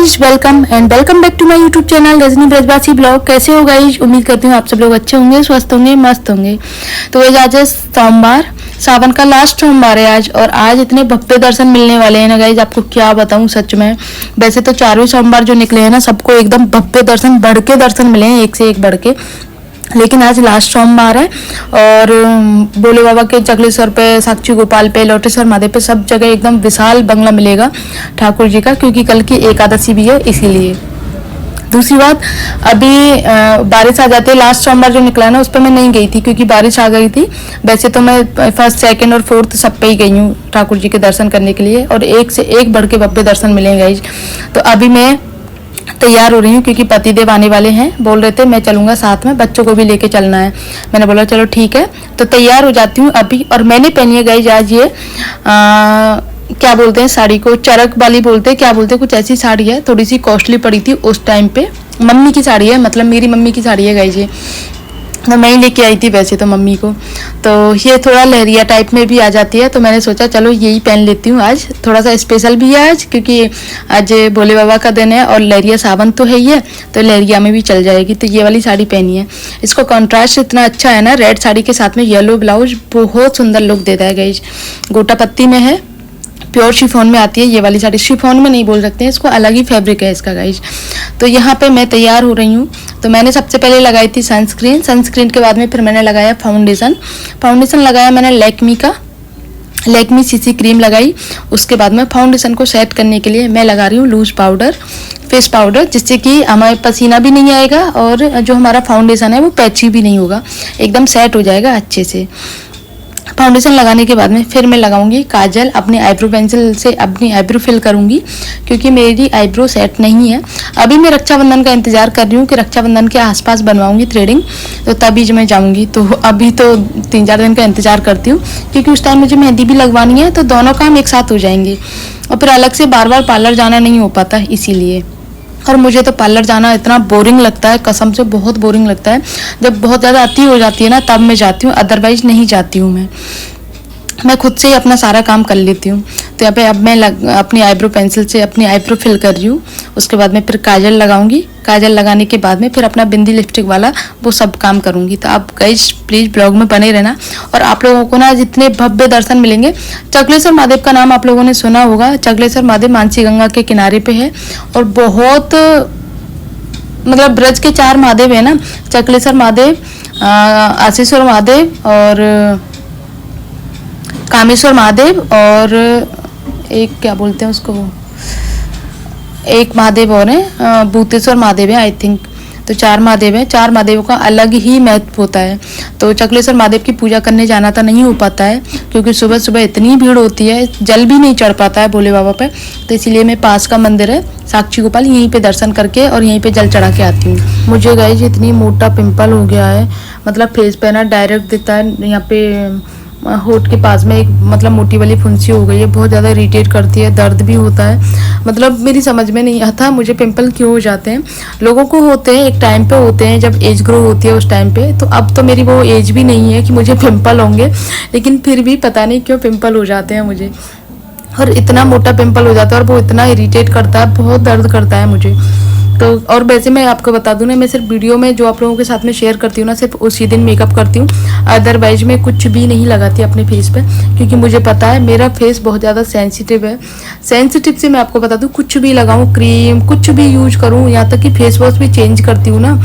Guys, welcome back to my YouTube channel Rajni Brajwasi blog. कैसे हो guys? उम्मीद करती हूँ आप सब लोग अच्छे होंगे, स्वस्थ होंगे, मस्त होंगे। तो गाइज आज है सोमवार, सावन का लास्ट सोमवार है आज, और आज इतने भव्य दर्शन मिलने वाले हैं ना गाइज, आपको क्या बताऊं सच में। वैसे तो 4वें सोमवार जो निकले हैं ना, सबको एकदम भव्य दर्शन, बढ़ के दर्शन मिले हैं, एक से एक बढ़ के। लेकिन आज लास्ट सोमवार है और भोले बाबा के चकलेश्वर पे, साक्षी गोपाल पे, लोटेश्वर महादेव पे, सब जगह एकदम विशाल बंगला मिलेगा ठाकुर जी का, क्योंकि कल की एकादशी भी है इसीलिए। दूसरी बात, अभी बारिश आ जाती है। लास्ट सोमवार जो निकला है ना, उस पर मैं नहीं गई थी क्योंकि बारिश आ गई थी। वैसे तो मैं फर्स्ट, सेकंड और फोर्थ सब पे ही गई हूँ ठाकुर जी के दर्शन करने के लिए, और एक से एक बढ़ के भव्य दर्शन मिलेंगे। तो अभी मैं तैयार हो रही हूँ क्योंकि पतिदेव आने वाले हैं, बोल रहे थे मैं चलूंगा साथ में, बच्चों को भी लेके चलना है। मैंने बोला चलो ठीक है, तो तैयार हो जाती हूँ अभी। और मैंने पहनी है गाइस आज ये क्या बोलते हैं साड़ी को, चरक वाली बोलते हैं, क्या बोलते हैं, कुछ ऐसी साड़ी है, थोड़ी सी कॉस्टली पड़ी थी उस टाइम पे। मम्मी की साड़ी है, मतलब मेरी मम्मी की साड़ी है गाइस ये, तो मैं ही लेके आई थी वैसे तो मम्मी को। तो ये थोड़ा लहरिया टाइप में भी आ जाती है, तो मैंने सोचा चलो यही पहन लेती हूँ आज। थोड़ा सा स्पेशल भी है आज क्योंकि आज भोले बाबा का दिन है और लहरिया सावन तो है ही है, तो लहरिया में भी चल जाएगी। तो ये वाली साड़ी पहनी है, इसको कॉन्ट्रास्ट इतना अच्छा है ना, रेड साड़ी के साथ में येलो ब्लाउज, बहुत सुंदर लुक देता है गाइज। गोटा पत्ती में है, प्योर शिफॉन में आती है ये वाली साड़ी। शिफॉन में नहीं बोल सकते हैं इसको, अलग ही फैब्रिक है इसका गाइज। तो यहाँ पे मैं तैयार हो रही हूँ। तो मैंने सबसे पहले लगाई थी सनस्क्रीन के बाद में फिर मैंने लगाया फाउंडेशन लगाया मैंने लैक्मी सीसी क्रीम लगाई। उसके बाद में फाउंडेशन को सेट करने के लिए मैं लगा रही हूँ लूज पाउडर, फेस पाउडर, जिससे कि हमारे पसीना भी नहीं आएगा और जो हमारा फाउंडेशन है वो पैची भी नहीं होगा, एकदम सेट हो जाएगा अच्छे से। फाउंडेशन लगाने के बाद में फिर मैं लगाऊंगी काजल, अपने आईब्रो पेंसिल से अपनी आईब्रो फिल करूंगी क्योंकि मेरी आईब्रो सेट नहीं है। अभी मैं रक्षाबंधन का इंतजार कर रही हूँ कि रक्षाबंधन के आसपास बनवाऊंगी थ्रेडिंग, तो तभी जो मैं जाऊंगी। तो अभी तो 3-4 दिन का इंतजार करती हूँ क्योंकि उस टाइम मुझे मेहंदी भी लगवानी है, तो दोनों काम एक साथ हो जाएंगे और फिर अलग से बार बार पार्लर जाना नहीं हो पाता इसीलिए। और मुझे तो पार्लर जाना इतना बोरिंग लगता है, कसम से बहुत बोरिंग लगता है। जब बहुत ज़्यादा अति हो जाती है ना तब मैं जाती हूँ, अदरवाइज नहीं जाती हूँ। मैं खुद से ही अपना सारा काम कर लेती हूँ। तो यहाँ पे अब मैं अपनी आईब्रो पेंसिल से अपनी आईब्रो फिल कर रही हूँ। उसके बाद में फिर काजल लगाऊंगी, काजल लगाने के बाद में फिर अपना बिंदी लिपस्टिक वाला वो सब काम करूँगी। तो आप गाइस प्लीज़ ब्लॉग में बने रहना। और आप लोगों को ना जितने भव्य दर्शन मिलेंगे, चकलेश्वर महादेव का नाम आप लोगों ने सुना होगा। चकलेश्वर महादेव मानसी गंगा के किनारे पे है और बहुत मतलब ब्रज के 4 महादेव है ना, चकलेश्वर महादेव, आशीश्वर महादेव और कामेश्वर महादेव, और एक क्या बोलते हैं उसको, एक महादेव और है, भूतेश्वर महादेव है आई थिंक। तो 4 महादेव हैं, 4 महादेवों का अलग ही महत्व होता है। तो चकलेश्वर महादेव की पूजा करने जाना तो नहीं हो पाता है क्योंकि सुबह सुबह इतनी भीड़ होती है, जल भी नहीं चढ़ पाता है भोले बाबा पे। तो इसीलिए मैं पास का मंदिर है साक्षी गोपाल, यहीं पे दर्शन करके और यहीं पे जल चढ़ा के आती हूँ। मुझे गाइस इतनी मोटा पिंपल हो गया है, मतलब फेस पे ना डायरेक्ट दिखता है, यहाँ पे होठ के पास में एक मतलब मोटी वाली फुंसी हो गई है, बहुत ज़्यादा इरिटेट करती है, दर्द भी होता है। मतलब मेरी समझ में नहीं आता मुझे पिंपल क्यों हो जाते हैं। लोगों को होते हैं, एक टाइम पे होते हैं जब एज ग्रो होती है उस टाइम पे। तो अब तो मेरी वो एज भी नहीं है कि मुझे पिंपल होंगे, लेकिन फिर भी पता नहीं क्यों पिंपल हो जाते हैं मुझे, और इतना मोटा पिंपल हो जाता है और वो इतना इरिटेट करता है, बहुत दर्द करता है मुझे। तो और वैसे मैं आपको बता दूं ना, मैं सिर्फ वीडियो में जो आप लोगों के साथ में शेयर करती हूँ ना, सिर्फ उसी दिन मेकअप करती हूँ, अदरवाइज मैं कुछ भी नहीं लगाती अपने फेस पे, क्योंकि मुझे पता है मेरा फेस बहुत ज़्यादा सेंसिटिव है। सेंसिटिव से मैं आपको बता दूँ, कुछ भी लगाऊँ, क्रीम कुछ भी यूज करूँ, यहाँ तक कि फेस वॉश भी चेंज करती हूँ ना,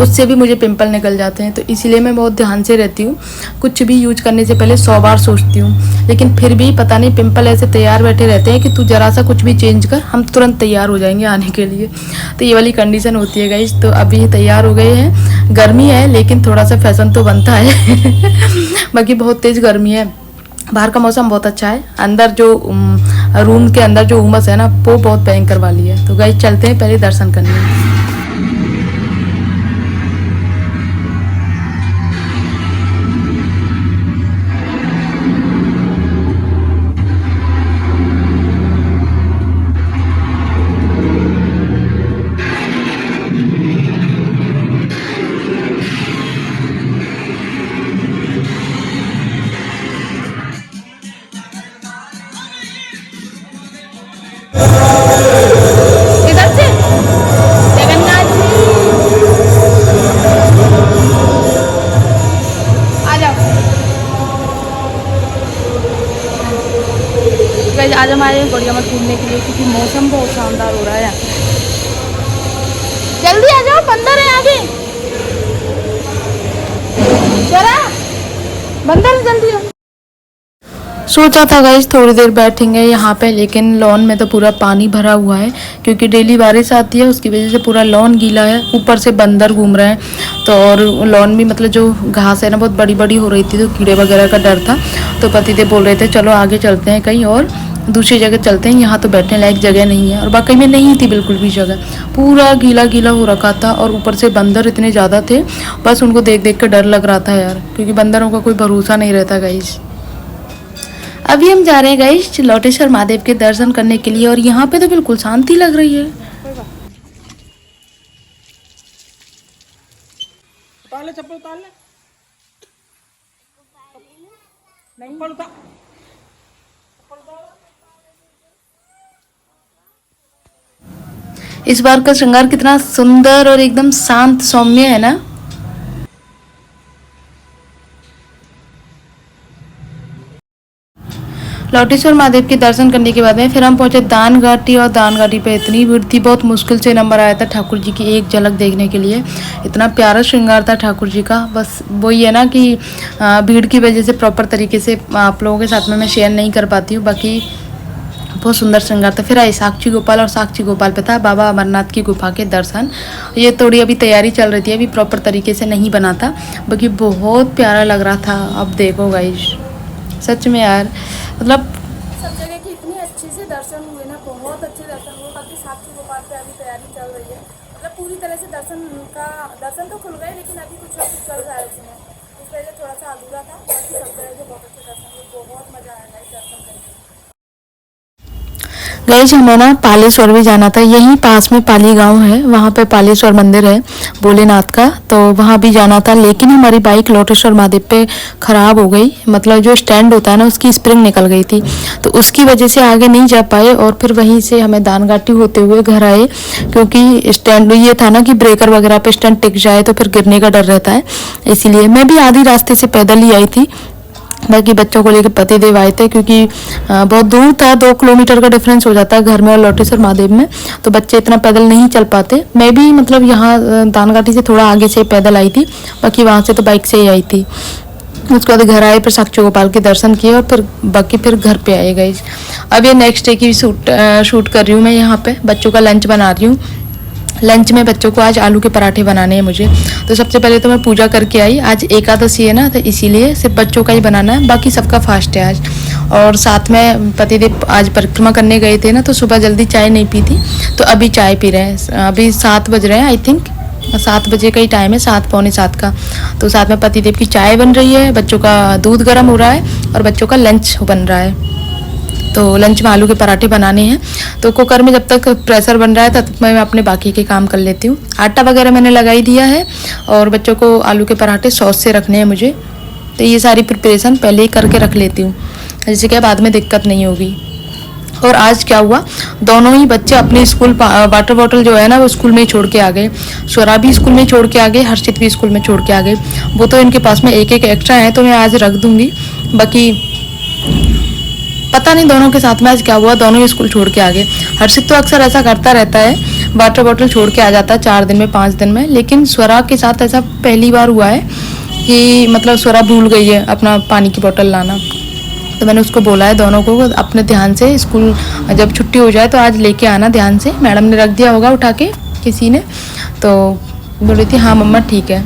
उससे भी मुझे पिंपल निकल जाते हैं। तो इसीलिए मैं बहुत ध्यान से रहती हूँ, कुछ भी यूज करने से पहले 100 बार सोचती हूँ। लेकिन फिर भी पता नहीं पिंपल ऐसे तैयार बैठे रहते हैं कि तू जरा सा कुछ भी चेंज कर, हम तुरंत तैयार हो जाएंगे आने के लिए। तो ये वाली कंडीशन होती है गाइस। तो अभी तैयार हो गए हैं, गर्मी है लेकिन थोड़ा सा फैशन तो बनता है बाकी बहुत तेज़ गर्मी है। बाहर का मौसम बहुत अच्छा है, अंदर जो रूम के अंदर जो उमस है ना, वो बहुत भयंकर वाली है। तो गाइस चलते हैं पहले दर्शन करने। क्योंकि मौसम बहुत शानदार हो रहा है। जल्दी आ जाओ, बंदर है आगे। चला बंदर, जल्दी आओ। सोचा था गाइस थोड़ी देर बैठेंगे यहाँ पे, लेकिन लॉन में तो पूरा पानी भरा हुआ है क्योंकि डेली बारिश आती है, उसकी वजह से पूरा लॉन गीला है। ऊपर से बंदर घूम रहे हैं तो, और लॉन भी मतलब जो घास है ना बहुत बड़ी बड़ी हो रही थी, तो कीड़े वगैरह का डर था। तो पतिदेव बोल रहे थे चलो आगे चलते हैं कहीं और दूसरी जगह चलते हैं, यहाँ तो बैठने लायक जगह नहीं है। और वाकई में नहीं थी बिल्कुल भी जगह, पूरा गीला गीला हो रखा था। और ऊपर से बंदर इतने ज़्यादा थे, बस उनको देख देख कर डर लग रहा था यार, क्योंकि बंदरों का कोई भरोसा नहीं रहता गाइस। अभी हम जा रहे हैं गाइस लौटेश्वर महादेव के दर्शन करने के लिए, और यहाँ पे तो बिल्कुल शांति लग रही है। उतार ले चप्पल, उतार ले। चप्पल उतार। इस बार का श्रृंगार कितना सुंदर और एकदम शांत सौम्य है ना। लौटेश्वर महादेव के दर्शन करने के बाद में फिर हम पहुंचे दान घाटी, और दान घाटी पे इतनी भीड़ थी, बहुत मुश्किल से नंबर आया था ठाकुर जी की एक झलक देखने के लिए। इतना प्यारा श्रृंगार था ठाकुर जी का, बस वही है ना कि भीड़ की वजह से प्रॉपर तरीके से आप लोगों के साथ में मैं शेयर नहीं कर पाती हूँ। बाकी बहुत सुंदर श्रृंगार था। फिर आई साक्षी गोपाल, और साक्षी गोपाल पे था बाबा अमरनाथ की गुफा के दर्शन। ये थोड़ी अभी तैयारी चल रही थी, अभी प्रॉपर तरीके से नहीं बना था, बाकी बहुत प्यारा लग रहा था। अब देखो गाइस सच में यार, मतलब सब जगह की इतनी अच्छे से दर्शन हुए ना, बहुत अच्छे दर्शन हुए। बाकी साक्षी गोपाल पे अभी तैयारी चल रही है, मतलब पूरी तरह से दर्शन तो खुल गए, लेकिन अभी कुछ ना कुछ चल रहा है उसमें, इस वजह से थोड़ा सा अधूरा था। बाकी सब जगह के बहुत अच्छे दर्शन हुए, बहुत मजा आया इस दर्शन करके। गाइस हमें ना पालेश्वर भी जाना था, यहीं पास में पाली गांव है, वहाँ पे पालेश्वर मंदिर है भोलेनाथ का, तो वहाँ भी जाना था। लेकिन हमारी बाइक लौटेश्वर महादेव पे ख़राब हो गई, मतलब जो स्टैंड होता है ना उसकी स्प्रिंग निकल गई थी, तो उसकी वजह से आगे नहीं जा पाए। और फिर वहीं से हमें दानघाटी होते हुए घर आए, क्योंकि स्टैंड ये था ना कि ब्रेकर वगैरह पे स्टैंड टिक जाए तो फिर गिरने का डर रहता है, इसीलिए मैं भी आधी रास्ते से पैदल ही आई थी। बाकी बच्चों को लेकर पतिदेव आए थे, क्योंकि बहुत दूर था, 2 किलोमीटर का डिफरेंस हो जाता है घर में और लौटेश्वर महादेव में, तो बच्चे इतना पैदल नहीं चल पाते। मैं भी मतलब यहाँ दानघाटी से थोड़ा आगे से पैदल आई थी, बाकी वहाँ से तो बाइक से ही आई थी। उसके बाद घर आए, फिर साक्षी गोपाल के दर्शन किए, और फिर बाकी फिर घर पे आए गए। अब ये नेक्स्ट डे की शूट कर रही हूँ मैं, यहाँ पे बच्चों का लंच बना रही हूँ। लंच में बच्चों को आज आलू के पराठे बनाने हैं मुझे। तो सबसे पहले तो मैं पूजा करके आई, आज एकादशी है ना, तो इसीलिए सिर्फ बच्चों का ही बनाना है, बाकी सबका फास्ट है आज। और साथ में पतिदेव आज परिक्रमा करने गए थे ना, तो सुबह जल्दी चाय नहीं पी थी, तो अभी चाय पी रहे हैं। अभी 7 बज रहे हैं, आई थिंक 7 बजे का ही टाइम है, 7 पौने 7 का। तो साथ में पतिदेव की चाय बन रही है, बच्चों का दूध गर्म हो रहा है, और बच्चों का लंच बन रहा है। तो लंच में आलू के पराठे बनाने हैं, तो कुकर में जब तक प्रेशर बन रहा है तब तक मैं अपने बाकी के काम कर लेती हूँ। आटा वगैरह मैंने लगाई दिया है, और बच्चों को आलू के पराठे सॉस से रखने हैं मुझे, तो ये सारी प्रिपरेशन पहले ही करके रख लेती हूँ, जिससे कि बाद में दिक्कत नहीं होगी। और आज क्या हुआ, दोनों ही बच्चे अपने स्कूल वाटर बॉटल जो है ना वो स्कूल में ही छोड़ के आ गए। स्वरा भी स्कूल में छोड़ के आ गए, हर्षित भी स्कूल में छोड़ के आ गए। वो तो इनके पास में एक एक एक्स्ट्रा है, तो मैं आज रख दूँगी। बाकी पता नहीं दोनों के साथ में आज क्या हुआ, दोनों ही स्कूल छोड़ के आ गए। हर्षित तो अक्सर ऐसा करता रहता है, वाटर बॉटल छोड़ के आ जाता है 4 दिन में 5 दिन में, लेकिन स्वरा के साथ ऐसा पहली बार हुआ है कि मतलब स्वरा भूल गई है अपना पानी की बोतल लाना। तो मैंने उसको बोला है दोनों को अपने ध्यान से स्कूल जब छुट्टी हो जाए तो आज लेके आना ध्यान से, मैडम ने रख दिया होगा उठा के किसी ने। तो बोल रही थी हाँ मम्मा ठीक है।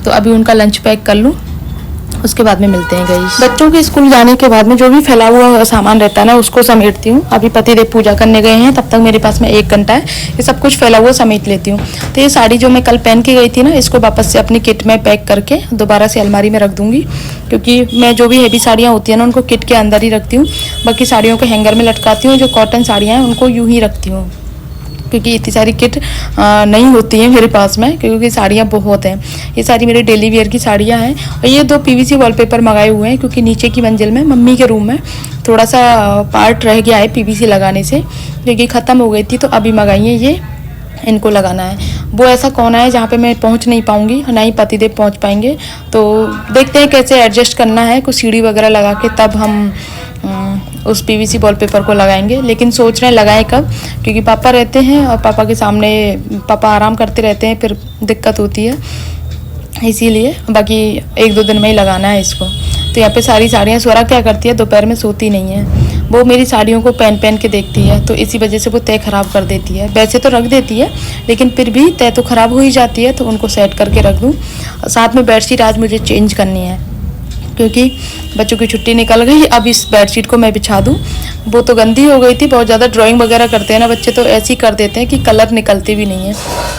तो अभी उनका लंच पैक कर लूँ, उसके बाद में मिलते हैं गाइस। बच्चों के स्कूल जाने के बाद में जो भी फैला हुआ सामान रहता है ना उसको समेटती हूँ। अभी पतिदेव पूजा करने गए हैं, तब तक मेरे पास में 1 घंटा है, ये सब कुछ फैला हुआ समेट लेती हूँ। तो ये साड़ी जो मैं कल पहन के गई थी ना, इसको वापस से अपनी किट में पैक करके दोबारा से अलमारी में रख दूंगी, क्योंकि मैं जो भी हैवी साड़ियाँ होती हैं ना उनको किट के अंदर ही रखती हूँ। बाकी साड़ियों को हैंगर में लटकाती हूँ, जो कॉटन साड़ियाँ हैं उनको यूँ ही रखती हूँ, क्योंकि इतनी सारी किट नहीं होती है मेरे पास में, क्योंकि साड़ियाँ बहुत हैं। ये सारी मेरे डेली वेयर की साड़ियाँ हैं, और ये 2 PVC वॉलपेपर मंगाए हुए हैं, क्योंकि नीचे की मंजिल में मम्मी के रूम में थोड़ा सा पार्ट रह गया है PVC लगाने से, क्योंकि ख़त्म हो गई थी, तो अभी मंगाई है ये, इनको लगाना है। वो ऐसा कोना है जहाँ पे मैं पहुँच नहीं पाऊँगी, ना ही पतिदेव पहुँच पाएंगे, तो देखते हैं कैसे एडजस्ट करना है। कुछ सीढ़ी वगैरह लगा के तब हम उस पीवीसी वॉलपेपर को लगाएंगे, लेकिन सोच रहे हैं लगाएं कब, क्योंकि पापा रहते हैं और पापा के सामने पापा आराम करते रहते हैं, फिर दिक्कत होती है, इसीलिए बाकी 1-2 दिन में ही लगाना है इसको। तो यहाँ पे सारी साड़ियाँ, स्वरा क्या करती है, दोपहर में सोती नहीं है, वो मेरी साड़ियों को पहन के देखती है, तो इसी वजह से वो तय ख़राब कर देती है। वैसे तो रख देती है, लेकिन फिर भी तय तो ख़राब हो ही जाती है, तो उनको सेट करके रख दूँ। साथ में बेडशीट आज मुझे चेंज करनी है, क्योंकि बच्चों की छुट्टी निकल गई। अब इस बेडशीट को मैं बिछा दूँ, वो तो गंदी हो गई थी। बहुत ज़्यादा ड्राइंग वगैरह करते हैं ना बच्चे, तो ऐसे ही कर देते हैं कि कलर निकलते भी नहीं है।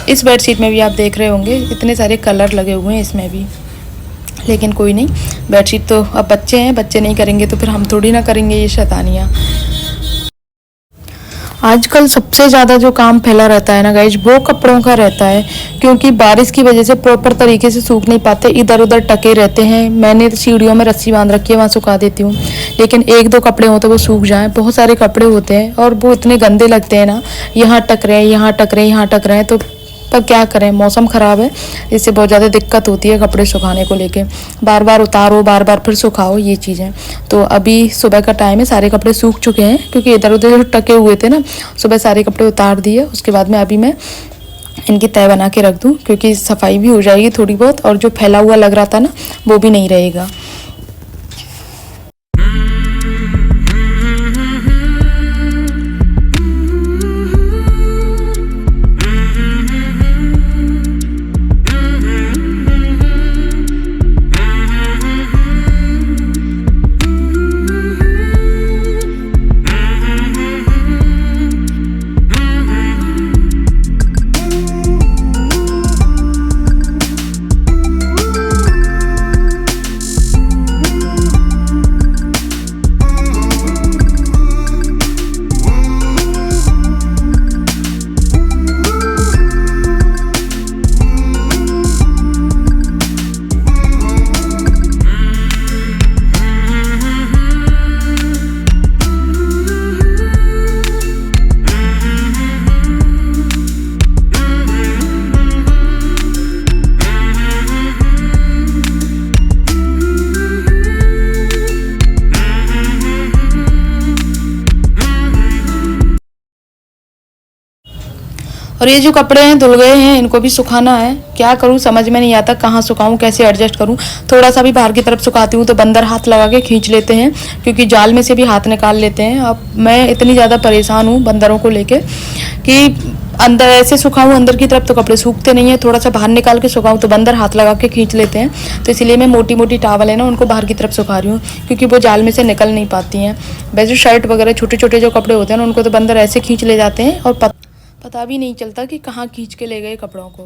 इस बेडशीट में भी आप देख रहे होंगे इतने सारे कलर लगे हुए हैं इसमें भी, लेकिन कोई नहीं, बेडशीट तो अब बच्चे हैं, बच्चे नहीं करेंगे तो फिर हम थोड़ी ना करेंगे ये शैतानियाँ। आजकल सबसे ज़्यादा जो काम फैला रहता है ना गाइज, वो कपड़ों का रहता है, क्योंकि बारिश की वजह से प्रॉपर तरीके से सूख नहीं पाते, इधर उधर टके रहते हैं। मैंने सीढ़ियों में रस्सी बांध रखी है, वहाँ सुखा देती हूँ, लेकिन 1-2 कपड़े हो तो वो सूख जाएं। बहुत सारे कपड़े होते हैं और वो इतने गंदे लगते हैं ना, यहाँ टक रहे हैं, यहाँ टक रहे हैं, यहाँ टक रहे हैं, तो पर क्या करें, मौसम ख़राब है, इससे बहुत ज़्यादा दिक्कत होती है कपड़े सुखाने को लेके। बार बार उतारो, बार बार फिर सुखाओ, ये चीज़ें। तो अभी सुबह का टाइम है, सारे कपड़े सूख चुके हैं, क्योंकि इधर उधर टके हुए थे ना, सुबह सारे कपड़े उतार दिए। उसके बाद में अभी मैं इनकी तय बना के रख दूँ, क्योंकि सफाई भी हो जाएगी थोड़ी बहुत, और जो फैला हुआ लग रहा था ना वो भी नहीं रहेगा। और ये जो कपड़े हैं धुल गए हैं, इनको भी सुखाना है। क्या करूँ समझ में नहीं आता, कहाँ सुखाऊँ, कैसे एडजस्ट करूँ। थोड़ा सा भी बाहर की तरफ सुखाती हूँ तो बंदर हाथ लगा के खींच लेते हैं, क्योंकि जाल में से भी हाथ निकाल लेते हैं। अब मैं इतनी ज़्यादा परेशान हूँ बंदरों को लेके कि अंदर ऐसे सुखाऊँ अंदर की तरफ तो कपड़े सूखते नहीं है, थोड़ा सा बाहर निकाल के सुखाऊँ तो बंदर हाथ लगा के खींच लेते हैं। तो इसलिए मैं मोटी मोटी टावल है ना उनको बाहर की तरफ सुखा रही हूँ, क्योंकि वो जाल में से निकल नहीं पाती हैं। वैसे शर्ट वगैरह छोटे छोटे जो कपड़े होते हैं ना उनको तो बंदर ऐसे खींच ले जाते हैं और पता भी नहीं चलता कि कहाँ खींच के ले गए कपड़ों को।